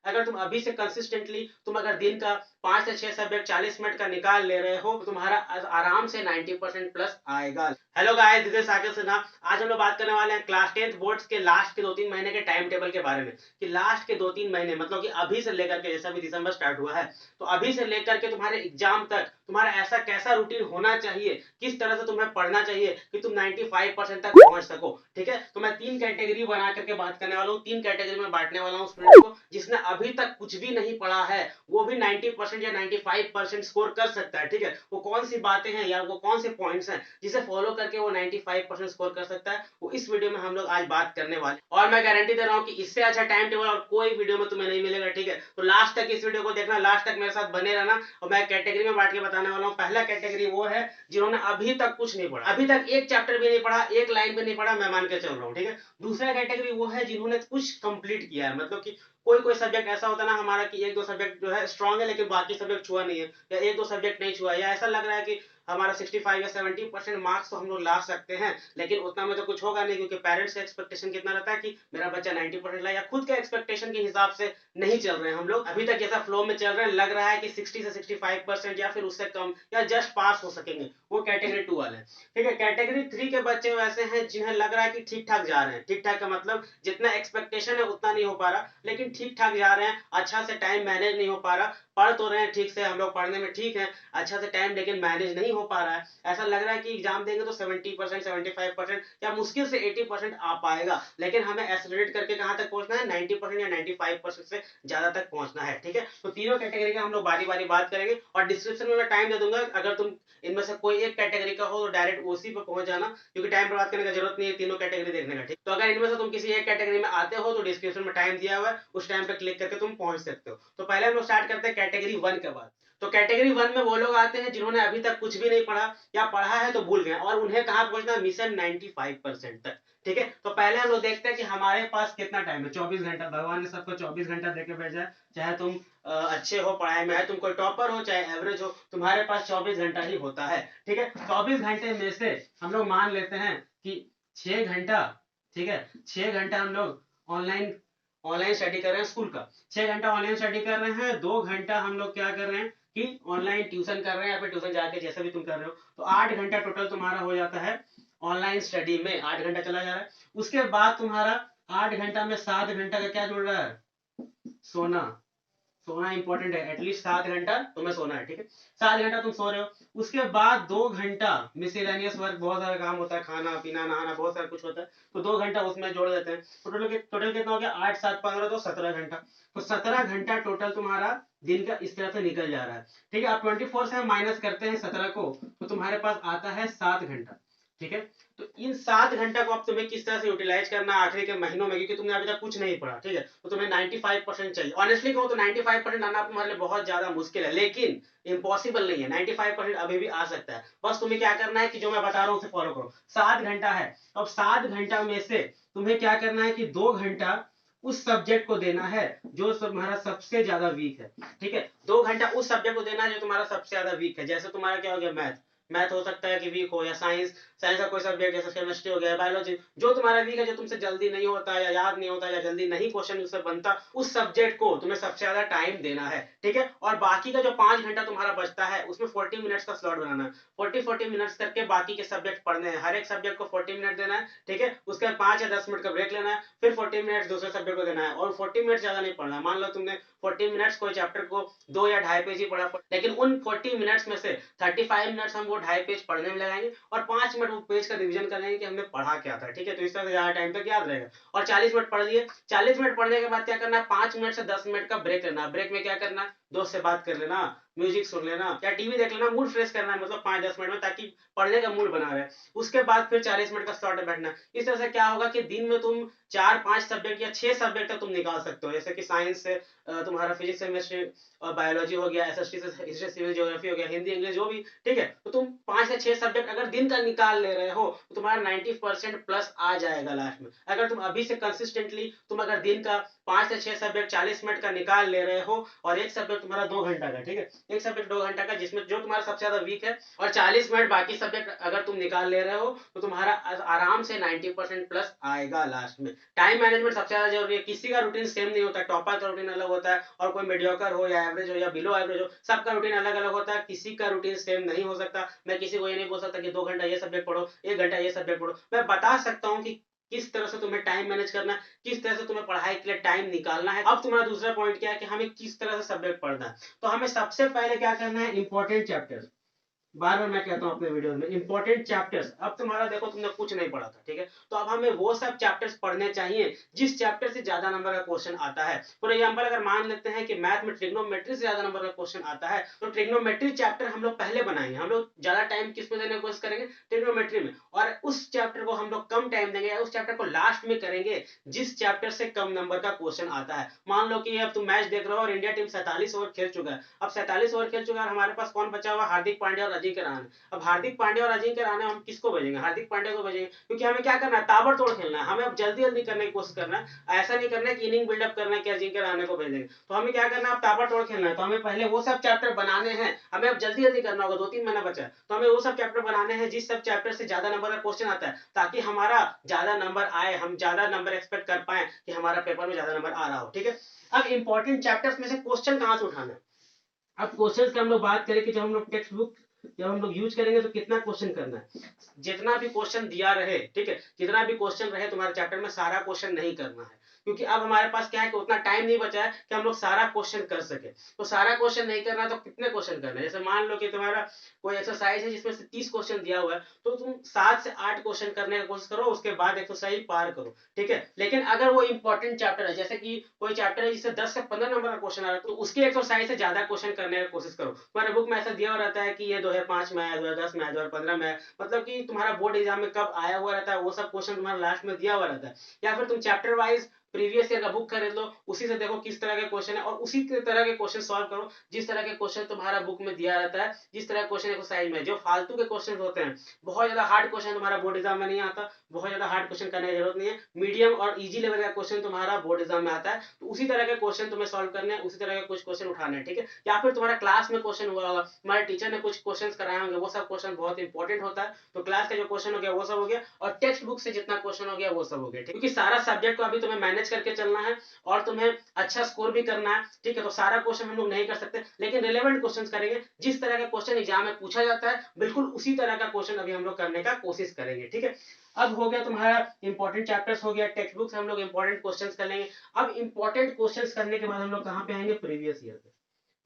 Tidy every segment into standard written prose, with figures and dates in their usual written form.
अगर तुम अभी से कंसिस्टेंटली तुम अगर दिन का 5 से 6 सब्जेक्ट 40 मिनट का निकाल ले रहे हो तो तुम्हारा आराम से 90% प्लस आएगा। Hello guys, this is Saqib Sinha. आज हम लोग बात करने वाले हैं क्लास 10th बोर्ड्स के लास्ट के 2-3 महीने के टाइम टेबल के बारे में कि लास्ट के 2-3 महीने मतलब कि अभी से लेकर के, जैसा भी दिसंबर स्टार्ट हुआ है तो अभी से लेकर के तुम्हारे एग्जाम तक तुम्हारा ऐसा कैसा रूटीन होना चाहिए, किस तरह से तुम्हें पढ़ना चाहिए कि तुम 95% तक पहुंच सको। ठीक है, तो मैं 3 कैटेगरी बना करके बात करने वाला हूँ। 3 कैटेगरी में बांटने वाला हूँ स्टूडेंट को। जिसने अभी तक कुछ भी नहीं पढ़ा है वो भी 90% या 95% स्कोर कर सकता है। ठीक है, वो कौन सी बातें हैं या वो कौन से पॉइंट्स हैं जिसे फॉलो करके वो 95% स्कोर कर सकता है, वो इस वीडियो में हम लोग आज बात करने वाले। और मैं गारंटी दे रहा हूँ कि इससे अच्छा टाइम टेबल और कोई वीडियो में तुम्हें नहीं मिलेगा। ठीक है, तो लास्ट तक इस वीडियो को देखना, लास्ट तक मेरे साथ बने रहना। और मैं कैटेगरी में बांट के बताने वाला हूँ। पहला कैटेगरी वो है जिन्होंने अभी तक कुछ नहीं पढ़ा, अभी तक एक चैप्टर भी नहीं पढ़ा, एक लाइन भी नहीं पढ़ा, मैं मान के चल रहा हूँ। ठीक है, दूसरा कैटेगरी वो है जिन्होंने कुछ कंप्लीट किया है, मतलब कि कोई कोई सब्जेक्ट ऐसा होता है ना हमारा कि एक दो सब्जेक्ट जो है स्ट्रांग है लेकिन बाकी सब्जेक्ट छुआ नहीं है, या एक दो सब्जेक्ट नहीं छुआ, या ऐसा लग रहा है कि हमारा 65 या 70% मार्क्स तो हम लोग ला सकते हैं लेकिन उतना में तो कुछ होगा नहीं, क्योंकि पेरेंट्स का एक्सपेक्टेशन कितना रहता है कि मेरा बच्चा 90% लाए, या खुद के एक्सपेक्टेशन के हिसाब से नहीं चल रहे हैं हम लोग। अभी तक जैसा फ्लो में चल रहे हैं लग रहा है कि 60 से 65% या फिर उससे कम या जस्ट पास हो सकेंगे, वो कैटेगरी 2 वाले। ठीक है, कैटेगरी 3 के बच्चे वैसे हैं जिन्हें लग रहा है कि ठीक ठाक जा रहे हैं। ठीक ठाक का मतलब जितना एक्सपेक्टेशन है उतना नहीं हो पा रहा, लेकिन ठीक ठाक जा रहे हैं, अच्छा से टाइम मैनेज नहीं हो पा रहा। पढ़ तो रहे हैं ठीक से, हम लोग पढ़ने में ठीक है, अच्छा से टाइम लेकिन मैनेज नहीं हो पा रहा है। ऐसा लग रहा है कि एग्जाम देंगे तो 70% 75% या मुश्किल से 80% आ पाएगा, लेकिन हमें एक्सेलरेट करके कहां तक पहुंचना है, 90% या 95% से ज्यादा तक पहुंचना है। ठीक है, तो तीनों कैटेगरी का हम लोग बारी बारी बात करेंगे और डिस्क्रिप्शन में मैं टाइम दे दूंगा। अगर तुम इनमें से कोई एक कैटेगरी का हो तो डायरेक्ट उसी पे पहुंच जाना, क्योंकि टाइम बर्बाद करने का जरूरत नहीं है तीनों कैटेगरी देखने का। ठीक, तो अगर इनमें से तुम किसी एक कैटेगरी में आते हो तो डिस्क्रिप्शन में टाइम दिया हुआ है, उस टाइम पे क्लिक करके तुम पहुंच सकते हो। तो पहले हम लोग स्टार्ट करते हैं कैटेगरी 1 के बाद। तो कैटेगरी 1 में वो लोग आते हैं जिन्होंने अभी तक कुछ भी नहीं पढ़ा या पढ़ा है तो भूल गए, और उन्हें कहां पहुंचना है, मिशन 95% तक। ठीक है, तो पहले हम लोग देखते हैं कि हमारे पास कितना टाइम है। 24 घंटा, भगवान ने सबको 24 घंटा देके भेजा है। चाहे तुम अच्छे हो पढ़ाई में, तुम कोई टॉपर हो चाहे एवरेज हो, तुम्हारे पास 24 घंटा ही होता है। ठीक है, 24 घंटे में से हम लोग मान लेते हैं कि 6 घंटा, ठीक है, 6 घंटा हम लोग ऑनलाइन ऑनलाइन स्टडी कर रहे हैं स्कूल का, 6 घंटा ऑनलाइन स्टडी कर रहे हैं, 2 घंटा हम लोग क्या कर रहे हैं कि ऑनलाइन ट्यूशन कर रहे हैं या फिर ट्यूशन जाके जैसा भी तुम कर रहे हो, तो 8 घंटा टोटल तुम्हारा हो जाता है ऑनलाइन स्टडी में। 8 घंटा चला जा रहा है। उसके बाद तुम्हारा 8 घंटा में 7 घंटा का क्या जुड़ रहा है, सोना। सोना इंपॉर्टेंट है, एटलीस्ट 7 घंटा तुम्हें सोना है। ठीक है, 7 घंटा तुम सो रहे हो। उसके बाद 2 घंटा मिसलेनियस वर्क, बहुत सारा काम होता है, खाना पीना नहाना बहुत सारा कुछ होता है, तो 2 घंटा उसमें जोड़ देते हैं। टोटल कितना हो गया, 8 7 15 तो 17 घंटा। तो 17 घंटा टोटल तुम्हारा दिन का इस तरह से निकल जा रहा है। ठीक है, अब 24 से हम माइनस करते हैं 17 को तो तुम्हारे पास आता है 7 घंटा। ठीक है, तो इन 7 घंटा को अब तुम्हें किस तरह से यूटिलाइज करना आखिरी के महीनों में, क्योंकि तुमने अभी तक कुछ नहीं पढ़ा। ठीक है, तो तुम्हें 95% चाहिए। ऑनेस्टली कहूं तो 95% आना तुम्हारे लिए बहुत ज्यादा मुश्किल है, लेकिन इम्पॉसिबल नहीं है। 95% अभी भी आ सकता है। बस तुम्हें क्या करना है कि जो मैं बता रहा हूँ उसे फॉलो करो। 7 घंटा है, अब 7 घंटा में से तुम्हें क्या करना है कि 2 घंटा उस सब्जेक्ट को देना है जो तुम्हारा सबसे ज्यादा वीक है। ठीक है, 2 घंटा उस सब्जेक्ट को देना है जो तुम्हारा सबसे ज्यादा वीक है। जैसे तुम्हारा क्या हो गया, मैथ। मैथ हो सकता है कि वीक हो, या साइंस, साइंस का कोई सब्जेक्ट जैसे केमिस्ट्री हो गया, बायोलॉजी, जो तुम्हारा वीक है, जो तुमसे जल्दी नहीं होता या याद नहीं होता या जल्दी नहीं क्वेश्चन उससे बनता, उस सब्जेक्ट को तुम्हें सबसे ज्यादा टाइम देना है। ठीक है, और बाकी का जो 5 घंटा तुम्हारा बचता है उसमें 40 मिनट्स का स्लॉट बनाना है। 40 मिनट्स करके बाकी के सब्जेक्ट पढ़ने हैं, हर एक सब्जेक्ट को 40 मिनट देना है। ठीक है, उसके बाद 5 या 10 मिनट का ब्रेक लेना है, फिर 40 मिनट दूसरे सब्जेक्ट को देना है, और 40 मिनट ज्यादा नहीं पढ़ना। मान लो तुमने 40 मिनट्स कोई चैप्टर को 2 या 2.5 पेज ही पढ़ा, लेकिन उन 40 मिनट्स में से 35 मिनट्स हम वो 2.5 पेज पढ़ने में लगाएंगे और 5 मिनट वो पेज का रिवीजन करेंगे कि हमने पढ़ा क्या था। ठीक है, तो इस तरह से ज्यादा टाइम तक याद रहेगा। और 40 मिनट पढ़ लिए, 40 मिनट पढ़ने के बाद क्या करना है, 5 मिनट से 10 मिनट का ब्रेक लेना। ब्रेक में क्या करना है, दोस्त से बात कर लेना, म्यूजिक सुन लेना या टीवी देख लेना, मूड फ्रेश करना है, मतलब 5-10 मिनट में, ताकि पढ़ने का मूड बना रहे। उसके बाद फिर 40 मिनट का स्लॉट में बैठना। इस तरह से क्या होगा कि दिन में तुम 4-5 सब्जेक्ट या 6 सब्जेक्ट तक तुम निकाल सकते हो, जैसे कि साइंस से तुम्हारा फिजिक्स केमिस्ट्री और बायोलॉजी हो गया, एसएसटी से हिस्ट्री सिविल ज्योग्राफी हो गया, हिंदी इंग्लिश जो भी। ठीक है, तो तुम 5 से 6 सब्जेक्ट अगर दिन का निकाल ले रहे हो तो तुम्हारा 90% प्लस आ जाएगा लास्ट में। अगर तुम अभी से कंसिस्टेंटली तुम अगर दिन का 5 से 6 सब्जेक्ट 40 मिनट का निकाल ले रहे हो और एक सब्जेक्ट सब्जेक्ट तुम्हारा 2 घंटा का, ठीक है, एक सब्जेक्ट 2 घंटा का, जिसमें जो तुम्हारा सबसे ज्यादा वीक है, और 40 मिनट बाकी सब्जेक्ट अगर तुम निकाल ले रहे हो तो तुम्हारा आराम से 90% प्लस आएगा लास्ट में। टाइम मैनेजमेंट सबसे ज्यादा जरूरी है। किसी का रूटीन सेम नहीं होता, टॉपर का रूटीन अलग होता है, और कोई मीडियोकर हो या एवरेज हो या बिलो एवरेज हो, सबका रूटीन अलग अलग होता है, किसी का रूटीन सेम नहीं हो सकता। मैं किसी को ये नहीं बोल सकता कि 2 घंटा ये सब्जेक्ट पढ़ो, 1 घंटा ये सब्जेक्ट पढ़ो। मैं बता सकता हूँ कि किस तरह से तुम्हें टाइम मैनेज करना है, किस तरह से तुम्हें पढ़ाई के लिए टाइम निकालना है। अब तुम्हारा दूसरा पॉइंट क्या है कि हमें किस तरह से सब्जेक्ट पढ़ना है। तो हमें सबसे पहले क्या करना है, इंपॉर्टेंट चैप्टर, बार बार मैं कहता हूँ अपने वीडियो में, इंपॉर्टेंट चैप्टर्स। अब तुम्हारा देखो तुमने कुछ नहीं पढ़ा था, ठीक है, तो अब हमें वो सब चैप्टर्स पढ़ने चाहिए जिस चैप्टर से ज्यादा नंबर का क्वेश्चन आता है। फॉर एग्जांपल अगर मान लेते हैं कि मैथ में ट्रिग्नोमेट्री से ज्यादा नंबर का क्वेश्चन आता है, तो ट्रिग्नोमेट्री चैप्टर हम लोग पहले बनाएंगे। हम लोग ज्यादा टाइम किस में देने की कोशिश करेंगे, ट्रिग्नोमेट्री में, और उस चैप्टर को हम लोग कम टाइम देंगे, या उस चैप्टर को लास्ट में करेंगे जिस चैप्टर से कम नंबर का क्वेश्चन आता है। मान लो कि अब तुम मैच देख रहे हो और इंडिया टीम 47 ओवर खेल चुका है। अब 47 ओवर खेल चुका है, हमारे पास कौन बचा हुआ, हार्दिक पांड्या और अजिंक्य रहाणे। अब हार्दिक पांड्या और अजिंक्य रहाणे हम किसको भेजेंगे, हार्दिक पांड्या को भेजेंगे, क्योंकि हमें क्या करना है, ताबड़तोड़ खेलना है, हमें अब जल्दी जल्दी करने की कोशिश करना है। ऐसा नहीं करना है कि इनिंग बिल्डअप करना है कि अजिंक्य रहाणे को भेजेंगे। तो हमें क्या करना है, अब ताबड़तोड़ खेलना है, तो हमें पहले वो सब चैप्टर बनाने हैं, हमें अब जल्दी जल्दी करना होगा, 2-3 महीना बचा है, तो हमें वो सब चैप्टर बनाने हैं जिस सब चैप्टर से ज्यादा नंबर का क्वेश्चन आता है, ताकि हमारा ज्यादा नंबर आए, हम ज्यादा नंबर एक्सपेक्ट कर पाए कि हमारा पेपर में ज्यादा नंबर आ रहा हो, ठीक है। अब इंपॉर्टेंट चैप्टर्स में से क्वेश्चन कहां से उठाना है। अब क्वेश्चंस की हम लोग बात करें कि जब हम लोग टेक्स्ट बुक जब हम लोग यूज करेंगे तो कितना क्वेश्चन करना है, जितना भी क्वेश्चन दिया रहे, ठीक है, जितना भी क्वेश्चन रहे तुम्हारे चैप्टर में, सारा क्वेश्चन नहीं करना है, क्योंकि अब हमारे पास क्या है कि उतना टाइम नहीं बचा है कि हम लोग सारा क्वेश्चन कर सके। तो सारा क्वेश्चन नहीं करना, तो कितने क्वेश्चन करना है, जैसे मान लो कि तुम्हारा कोई एक्सरसाइज है जिसमें से 30 क्वेश्चन दिया हुआ है, तो तुम 7 से 8 क्वेश्चन करने की कोशिश करो, उसके बाद एक्सरसाइज पार करो, ठीक है। लेकिन अगर वो इंपॉर्टेंट चैप्टर है, जैसे कि कोई चैप्टर है जिससे 10 से 15 नंबर का क्वेश्चन आ रहा है, तो उसकी एक्सरसाइज से ज्यादा क्वेश्चन करने की कोशिश करो। तुम्हारे बुक में ऐसा दिया हुआ रहता है कि ये 2005 में आया, 2010 में आया, 2015 में आया, मतलब कि तुम्हारा बोर्ड एग्जाम में कब आया हुआ रहता है, वो सब क्वेश्चन तुम्हारा लास्ट में दिया हुआ रहता है। या फिर तुम चैप्टर वाइज प्रीवियस ईयर का बुक खरीद लो, उसी से देखो किस तरह के क्वेश्चन है, और उसी तरह के क्वेश्चन सॉल्व करो जिस तरह के क्वेश्चन तुम्हारा बुक में दिया रहता है, जिस तरह के क्वेश्चन एक्सरसाइज में। जो फालतू के क्वेश्चन होते हैं, बहुत ज्यादा हार्ड क्वेश्चन तुम्हारा बोर्ड एग्जाम में नहीं आता, बहुत ज्यादा हार्ड क्वेश्चन करने की जरूरत नहीं है, मीडियम और इजी लेवल का क्वेश्चन तुम्हारा बोर्ड एग्जाम में आता है, तो उसी तरह के क्वेश्चन तुम्हें सॉल्व करने हैं, उसी तरह के कुछ क्वेश्चन उठाने हैं, ठीक है। या फिर तुम्हारा क्लास में क्वेश्चन हुआ होगा, तुम्हारे टीचर ने कुछ क्वेश्चन कराए होंगे, वो सब क्वेश्चन बहुत इंपॉर्टेंट होता है, तो क्लास का जो क्वेश्चन हो गया वो सब हो गया, और टेक्स्ट बुक से जितना क्वेश्चन हो गया वो सब हो गया, क्योंकि सारा सब्जेक्ट को अभी तुम्हें मैनेज करके चलना है और तुम्हें अच्छा स्कोर भी करना है, ठीक है। तो सारा क्वेश्चन हम लोग नहीं कर सकते, लेकिन रिलेवेंट क्वेश्चन करेंगे, जिस तरह का क्वेश्चन एग्जाम में पूछा जाता है बिल्कुल उसी तरह का क्वेश्चन अभी हम लोग करने का कोशिश करेंगे, ठीक है। अब हो गया तुम्हारा इंपॉर्टेंट चैप्टर्स, हो गया टेक्स्ट बुक से हम लोग इंपॉर्टेंट क्वेश्चंस कर लेंगे। अब इंपॉर्टेंट क्वेश्चंस करने के बाद हम लोग कहां पे आएंगे, प्रीवियस ईयर पे।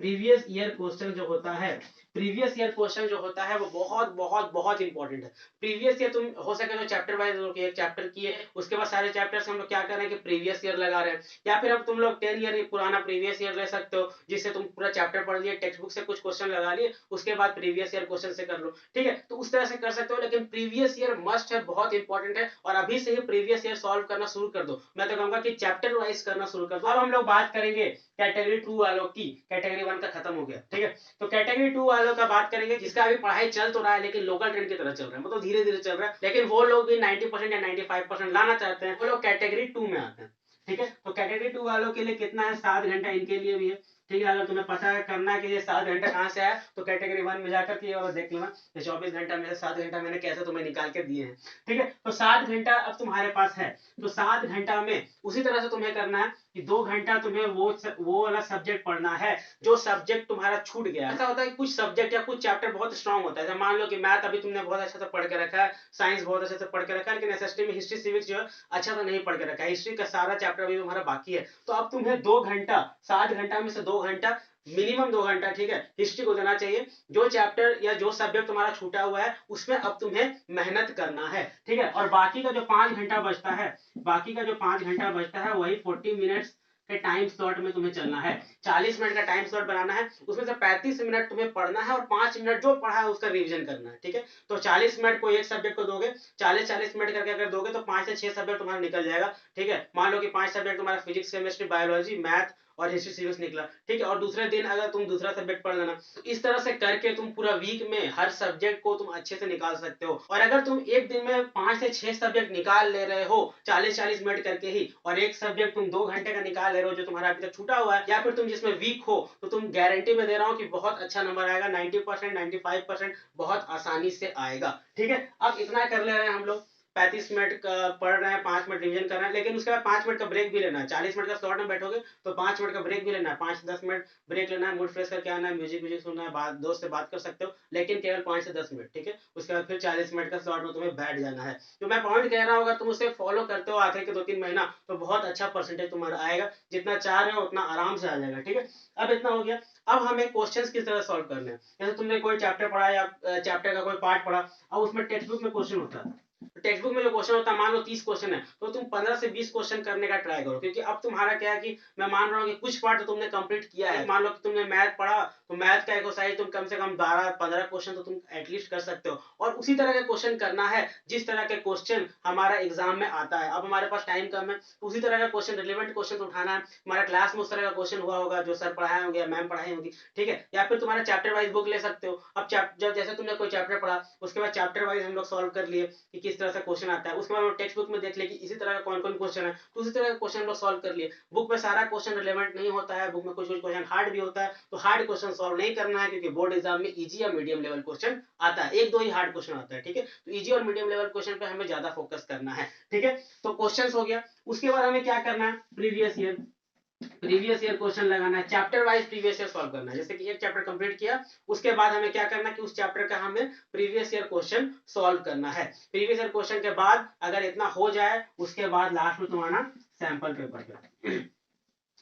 प्रीवियस ईयर क्वेश्चन जो होता है, प्रीवियस ईयर क्वेश्चन जो होता है वो बहुत बहुत बहुत इंपॉर्टेंट है। प्रीवियस ईयर तुम हो सके तो चैप्टर वाइज एक चैप्टर किए, उसके बाद सारे चैप्टर्स हम लोग क्या कर रहे हैं कि प्रीवियस ईयर लगा रहे हैं, या फिर अब तुम लोग 10 ईयर पुराना प्रीवियस ईयर ले सकते हो, जिससे तुम पूरा चैप्टर पढ़ लिए, टेक्स्ट बुक से कुछ क्वेश्चन लगा लिए, उसके बाद प्रीवियस ईयर क्वेश्चन से कर लो, ठीक है। तो उस तरह से कर सकते हो, लेकिन प्रीवियस ईयर मस्ट है, बहुत इंपॉर्टेंट है, और अभी से ही प्रीवियस ईयर सॉल्व करना शुरू कर दो। मैं तो कहूंगा कि चैप्टर वाइज करना शुरू कर दो। अब हम लोग बात करेंगे कैटेगरी 2 वालों की, कैटेगरी 1 का खत्म हो गया, ठीक है। तो कैटेगरी 2 वालों का बात करेंगे, जिसका अभी पढ़ाई चल तो रहा है लेकिन लोकल ट्रेंड की तरह चल रहा है, मतलब धीरे धीरे चल रहा है, लेकिन वो लोग भी 90% या 95% लाना चाहते हैं, वो लोग कैटेगरी 2 में आते हैं, ठीक है। तो कैटेगरी 2 वालों के लिए कितना है, 7 घंटा इनके लिए भी है, ठीक है। अगर तुम्हें पता है करना है कि ये 7 घंटा कहाँ से आया, तो कैटेगरी 1 में जाकर के और देख लेना, ये 24 घंटा में से 7 घंटा मैंने कैसे तुम्हें निकाल के दिए हैं, ठीक है। तो 7 घंटा अब तुम्हारे पास है, तो 7 घंटा में उसी तरह से तुम्हें करना है कि 2 घंटा तुम्हें वो वाला सब्जेक्ट पढ़ना है जो सब्जेक्ट तुम्हारा छूट गया। ऐसा होता है कि कुछ सब्जेक्ट या कुछ चैप्टर बहुत स्ट्रांग होता है, जैसे मान लो कि मैथ अभी तुमने बहुत अच्छा से पढ़ के रखा है, साइंस बहुत अच्छे से पढ़ के रखा है, लेकिन एसएसटी में हिस्ट्री सिविक्स जो है अच्छा से नहीं पढ़ के रखा है, हिस्ट्री का सारा चैप्टर अभी तुम्हारा बाकी है। तो अब तुम्हें 2 घंटा, 7 घंटा में से 2 घंटा, मिनिमम 2 घंटा, ठीक है, हिस्ट्री को देना चाहिए। जो चैप्टर या जो सब्जेक्ट तुम्हारा छूटा हुआ है उसमें अब तुम्हें मेहनत करना है, ठीक है। और बाकी का जो 5 घंटा बचता है, बाकी का जो 5 घंटा बचता है वही 40 मिनट्स के टाइम स्लॉट में तुम्हें चलना है। 40 मिनट का टाइम स्लॉट बनाना है, उसमें से 35 मिनट तुम्हें पढ़ना है और 5 मिनट जो पढ़ा है उसका रिवीजन करना है, ठीक है। तो 40 मिनट को एक सब्जेक्ट को दोगे, 40-40 मिनट करके अगर दोगे तो 5 से 6 सब्जेक्ट तुम्हारा निकल जाएगा, ठीक है। मान लो कि 5 सब्जेक्ट तुम्हारा फिजिक्स, केमिस्ट्री, बायोलॉजी, मैथ और हिस्ट्री सीरीज निकला, ठीक है, और दूसरे दिन अगर तुम दूसरा सब्जेक्ट पढ़ लेना, तो इस तरह से करके तुम पूरा वीक में हर सब्जेक्ट को तुम अच्छे से निकाल सकते हो। और अगर तुम एक दिन में 5 से 6 सब्जेक्ट निकाल ले रहे हो 40-40 मिनट करके ही, और एक सब्जेक्ट तुम 2 घंटे का निकाल ले रहे हो जो तुम्हारा अभी तक छूटा हुआ है, या फिर तुम जिसमें वीक हो, तो तुम गारंटी में दे रहा हूँ कि बहुत अच्छा नंबर आएगा, 90%, 95% बहुत आसानी से आएगा। ठीक है, अब इतना कर ले रहे हैं हम लोग, 35 मिनट का पढ़ रहे हैं, 5 मिनट रिवीजन कर रहे हैं, लेकिन उसके बाद 5 मिनट का ब्रेक भी लेना है। 40 मिनट का स्लॉट में बैठोगे तो 5 मिनट का ब्रेक भी लेना है, 5-10 मिनट ब्रेक लेना है, मूड फ्रेश करके आना है, म्यूजिक सुनना है, बात दोस्त से बात कर सकते हो, लेकिन केवल 5 से 10 मिनट, ठीक है। उसके बाद फिर 40 मिनट का स्लॉट में तुम्हें बैठ जाना है। तो मैं पॉइंट कह रहा हूँ, अगर तुम उसे फॉलो करते हो आखिर के 2-3 महीना, तो बहुत अच्छा परसेंटेज तुम्हारा आएगा, जितना चाह रहे हो उतना आराम से आ जाएगा। ठीक है, अब इतना हो गया। अब हमें क्वेश्चंस किस तरह सॉल्व करने हैं। जैसे तुमने कोई चैप्टर पढ़ा या चैप्टर का कोई पार्ट पढ़ा, अब उसमें टेक्स्ट बुक में क्वेश्चन होता है, टेक्स्ट बुक में जो क्वेश्चन होता है, मान लो 30 क्वेश्चन है, तो तुम 15 से 20 क्वेश्चन करने का ट्राई करो, क्योंकि अब तुम्हारा क्या है कि मैं मान रहा हूँ कि कुछ पार्ट तो तुमने कंप्लीट किया है। मान लो कि तुमने मैथ पढ़ा, तो मैथ का एक्सरसाइज तुम कम से कम 12-15 क्वेश्चन तो तुम एटलीस्ट कर सकते हो, और उसी तरह के क्वेश्चन करना है जिस तरह के क्वेश्चन हमारा एग्जाम में आता है। अब हमारे पास टाइम कम है, तो उसी तरह का क्वेश्चन, रिलेवेंट क्वेश्चन उठाना है। हमारा क्लास में उस तरह का क्वेश्चन हुआ होगा जो सर पढ़ाए होंगे या मैम पढ़ाई होगी, ठीक है, या फिर तुम्हारा चैप्टर वाइज बुक ले सकते हो। अब जब जैसे तुमने कोई चैप्टर पढ़ा, उसके बाद चैप्टर वाइज हम लोग सॉल्व कर लिए कि किस तरह से क्वेश्चन आता है, उसके बाद टेक्स्ट बुक में देख ले कि इसी तरह का कौन कौन क्वेश्चन है, तो उसी तरह का क्वेश्चन हम लोग सॉल्व कर लिए। बुक में सारा क्वेश्चन रिलेवेंट नहीं होता है, बुक में कुछ कुछ क्वेश्चन हार्ड भी होता है, तो हार्ड क्वेश्चन सॉल्व नहीं करना है, क्योंकि बोर्ड एग्जाम में इजी या मीडियम लेवल क्वेश्चन आता है, एक दो ही हार्ड क्वेश्चन आता है। ठीक है, तो इजी और मीडियम लेवल क्वेश्चन पे हमें ज्यादा फोकस करना है। ठीक है, तो क्वेश्चन हो गया। उसके बाद हमें क्या करना है, प्रीवियस ईयर क्वेश्चन लगाना है, chapter wise previous year solve करना है। जैसे कि एक चैप्टर कंप्लीट किया, उसके बाद हमें क्या करना है कि उस चैप्टर का हमें प्रीवियस ईयर क्वेश्चन सॉल्व करना है। प्रीवियस ईयर क्वेश्चन के बाद अगर इतना हो जाए, उसके बाद लास्ट में तुम्हारा सैंपल पेपर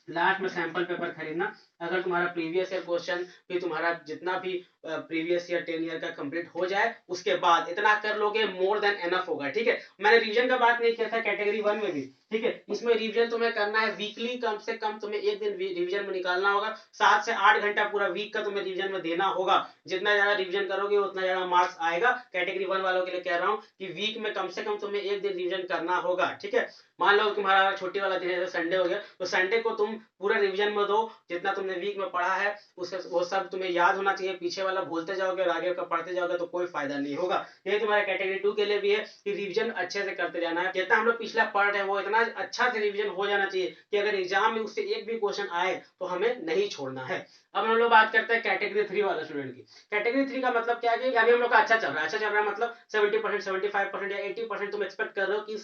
लास्ट में सैंपल पेपर खरीदना। अगर तुम्हारा प्रीवियस ईयर क्वेश्चन भी तुम्हारा जितना भी प्रीवियस ईयर 10 ईयर का कंप्लीट हो जाए, उसके बाद इतना कर लोगे, मोर देन एनफ होगा। ठीक है, मैंने रिवीजन का बात नहीं किया था कैटेगरी 1 में भी। ठीक है, इसमें रिवीजन तुम्हें करना है वीकली, कम से कम तुम्हें एक दिन रिवीजन में निकालना होगा। 7 से 8 घंटा पूरा वीक का तुम्हें रिवीजन में देना होगा। जितना ज्यादा रिवीजन करोगे उतना ज्यादा मार्क्स आएगा। कैटेगरी 1 वालों के लिए कह रहा हूँ कि वीक में कम से कम तुम्हें एक दिन रिवीजन करना होगा। ठीक है, मान लो तुम्हारा छुट्टी वाला दिन है, संडे हो गया, तो संडे को तुम पूरा रिवीजन में दो, जितना तुमने वीक में पढ़ा है वो सब तुम्हें याद होना चाहिए। पीछे वाला भूलते जाओगे और आगे का पढ़ते जाओगे तो कोई फायदा नहीं होगा। यही तुम्हारे कैटेगरी 2 के लिए भी है कि रिवीजन अच्छे से करते जाना है। जितना हम लोग पिछला पढ़ रहे हैं वो इतना अच्छा से रिवीजन हो जाना चाहिए कि अगर एग्जाम में उससे एक भी क्वेश्चन आए तो हमें नहीं छोड़ना है। अब हम लोग बात करते हैं कैटेगरी 3 वाले स्टूडेंट की। कैटेगरी 3 का मतलब क्या है कि अभी हम लोग का अच्छा चल रहा है, मतलब 70%, 75% या 80% तुम एक्सपेक्ट कर रहे हो कि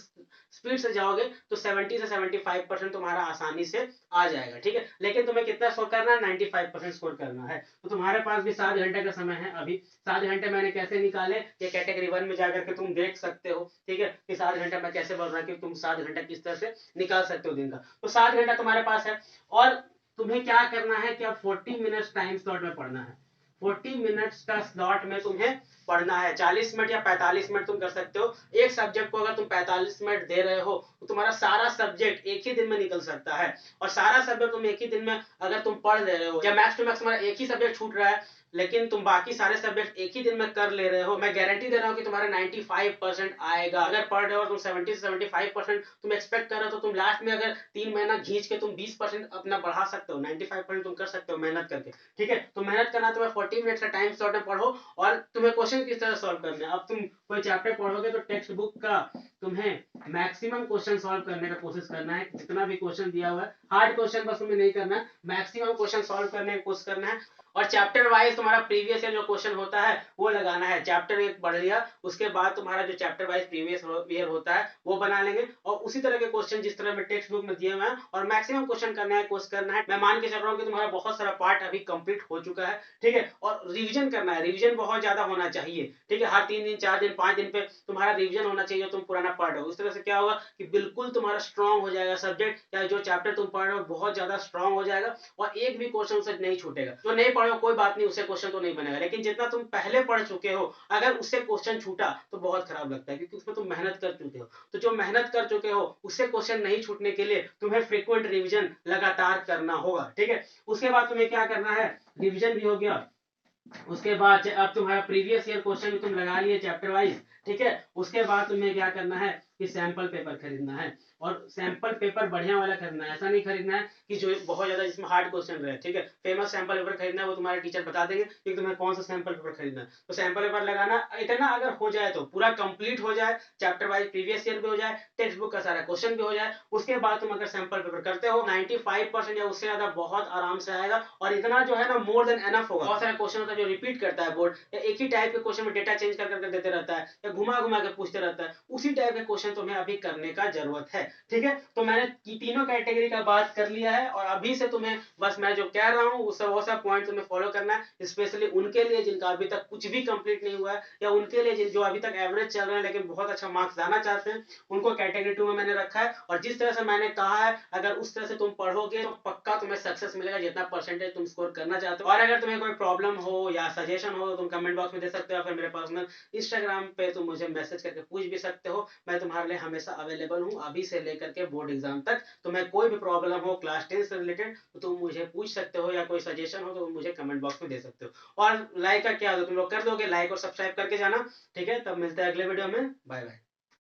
स्पीड से जाओगे तो 70 से 75% तुम्हारा आसानी से आ जाएगा। ठीक है, लेकिन तुम्हें कितना स्कोर करना है, 95% स्कोर करना है। तो तुम्हारे पास भी 7 घंटे का समय है। अभी 7 घंटे मैंने कैसे निकाले, ये कैटेगरी 1 में जाकर के तुम देख सकते हो। ठीक है, कि 7 घंटा मैं कैसे बोल रहा हूँ कि तुम 7 घंटा किस तरह से निकाल सकते हो दिन का। तो 7 घंटा तुम्हारे पास है, और तुम्हें क्या करना है कि अब 40 मिनट्स टाइम स्लॉट में पढ़ना है। 40 मिनट्स का स्लॉट में तुम्हें पढ़ना है। 40 मिनट या 45 मिनट तुम कर सकते हो। एक सब्जेक्ट को अगर तुम 45 मिनट दे रहे हो तो तुम्हारा सारा सब्जेक्ट एक ही दिन में निकल सकता है। और सारा सब्जेक्ट तुम एक ही दिन में अगर तुम पढ़ ले रहे हो, या मैक्स टू मैक्स तुम्हारा एक ही सब्जेक्ट छूट रहा है लेकिन तुम बाकी सारे सब्जेक्ट एक ही दिन में कर ले रहे हो, मैं गारंटी दे रहा हूँ कि तुम्हारा 95% आएगा। अगर पढ़ रहे हो तुम 70 से 75% तुम एक्सपेक्ट कर रहे हो, तो तुम लास्ट में अगर 3 महीना खींच के तुम 20% अपना बढ़ा सकते हो। 95% तुम कर सकते हो मेहनत करके। ठीक है, तो मेहनत करना, तुम्हें 40 मिनट का टाइम स्लॉट में पढ़ो, और तुम्हें क्वेश्चन किस तरह सॉल्व करना है। अब तुम कोई चैप्टर पढ़ोगे तो टेक्स्ट बुक का तुम्हें मैक्सिमम क्वेश्चन सॉल्व करने का कोशिश करना है। जितना भी क्वेश्चन दिया हुआ है, हार्ड क्वेश्चन बस तुम्हें नहीं करना है, मैक्सिमम क्वेश्चन सॉल्व करने की कोशिश करना है। और चैप्टर वाइज तुम्हारा प्रीवियस ईयर जो क्वेश्चन होता है वो लगाना है। चैप्टर एक पढ़ लिया, उसके बाद तुम्हारा जो चैप्टर वाइज प्रीवियस ईयर होता है वो बना लेंगे, और उसी तरह के क्वेश्चन जिस तरह में टेक्स्ट बुक में दिए हुए हैं, और मैक्सिमम क्वेश्चन करना है, कोर्स करना है। मैं मान के चल रहा हूँ कि तुम्हारा बहुत सारा पार्ट अभी कंप्लीट हो चुका है। ठीक है, और रिवीजन करना है, रिवीजन बहुत ज्यादा होना चाहिए। ठीक है, हर 3 दिन 4 दिन 5 दिन पे तुम्हारा रिवीजन होना चाहिए, तुम पुराना पढ़ रहे हो। इस तरह से क्या होगा कि बिल्कुल तुम्हारा स्ट्रांग हो जाएगा सब्जेक्ट, या जो चैप्टर तुम पढ़ रहे हो बहुत ज्यादा स्ट्रांग हो जाएगा, और एक भी क्वेश्चन से नहीं छूटेगा। जो नहीं पढ़ो कोई बात नहीं, उससे क्वेश्चन तो नहीं बनेगा, लेकिन जितना तुम पहले पढ़ चुके हो अगर उससे क्वेश्चन छूटा तो बहुत खराब लगता है, क्योंकि उसमें तुम मेहनत कर चुके हो। तो जो मेहनत कर चुके हो उससे क्वेश्चन नहीं छूटने के लिए तुम्हें फ्रीक्वेंट रिवीजन लगातार करना होगा। ठीक है, उसके बाद तुम्हें क्या करना है, रिवीजन भी हो गया, उसके बाद अब तुम्हारा प्रीवियस ईयर क्वेश्चन भी तुम लगा लिए चैप्टर वाइज। ठीक है, उसके बाद तुम्हें क्या करना है कि सैंपल पेपर खरीदना है। और सैंपल पेपर बढ़िया वाला खरीदना है, ऐसा नहीं खरीदना है कि जो बहुत ज्यादा जिसमें हार्ड क्वेश्चन रहे, ठीक है। फेमस सैंपल पेपर खरीदना है, वो तुम्हारे टीचर बता देंगे कि तुम्हें कौन सा सैंपल पेपर खरीदना है। तो सैंपल पेपर लगाना, इतना अगर हो जाए तो पूरा कंप्लीट हो जाए, चैप्टर वाइज प्रीवियस ईयर भी हो जाए, टेक्स्ट बुक का सारा क्वेश्चन भी हो जाए, उसके बाद तुम अगर सैंपल पेपर करते हो 95% या उससे ज्यादा बहुत आराम से आएगा। और इतना जो है ना मोर देन एनफ होगा। बहुत सारे क्वेश्चन होता है जो रिपीट करता है बोर्ड, या एक ही टाइप के क्वेश्चन में डेटा चेंज कर करके देते रहता है, या घुमा घुमा के पूछते रहता है, उसी टाइप के क्वेश्चन तुम्हें अभी करने का जरूरत है, ठीक है। तो मैंने तीनों कैटेगरी का बात कर लिया है, और अभी से तुम्हें बस मैं जो कह रहा हूँ वो सब पॉइंट तुम्हें फॉलो करना है, स्पेशली उनके लिए जिनका अभी तक कुछ भी कंप्लीट नहीं हुआ है, या उनके लिए जो अभी तक एवरेज चल रहे हैं लेकिन बहुत अच्छा मार्क्स लाना चाहते हैं, उनको कैटेगरी 2 में मैंने रखा है। और जिस तरह से मैंने कहा है, अगर उस तरह से तुम पढ़ोगे तो पक्का तुम्हें सक्सेस मिलेगा, जितना परसेंटेज तुम स्कोर करना चाहते हो। और अगर तुम्हें कोई प्रॉब्लम हो या सजेशन हो तो तुम कमेंट बॉक्स में दे सकते हो, फिर मेरे पर्सनल इंस्टाग्राम पे तुम मुझे मैसेज करके पूछ भी सकते हो। मैं तुम्हारे लिए हमेशा अवेलेबल हूँ, अभी से लेकर के बोर्ड एग्जाम तक। तुम्हें कोई भी प्रॉब्लम हो क्लास 10 से रिलेटेड तो तुम मुझे पूछ सकते हो, या कोई सजेशन हो तो तुम मुझे कमेंट बॉक्स में दे सकते हो। और लाइक का क्या हो, तुम लोग कर दोगे, लाइक और सब्सक्राइब करके जाना, ठीक है। तब मिलते हैं अगले वीडियो में, बाय बाय।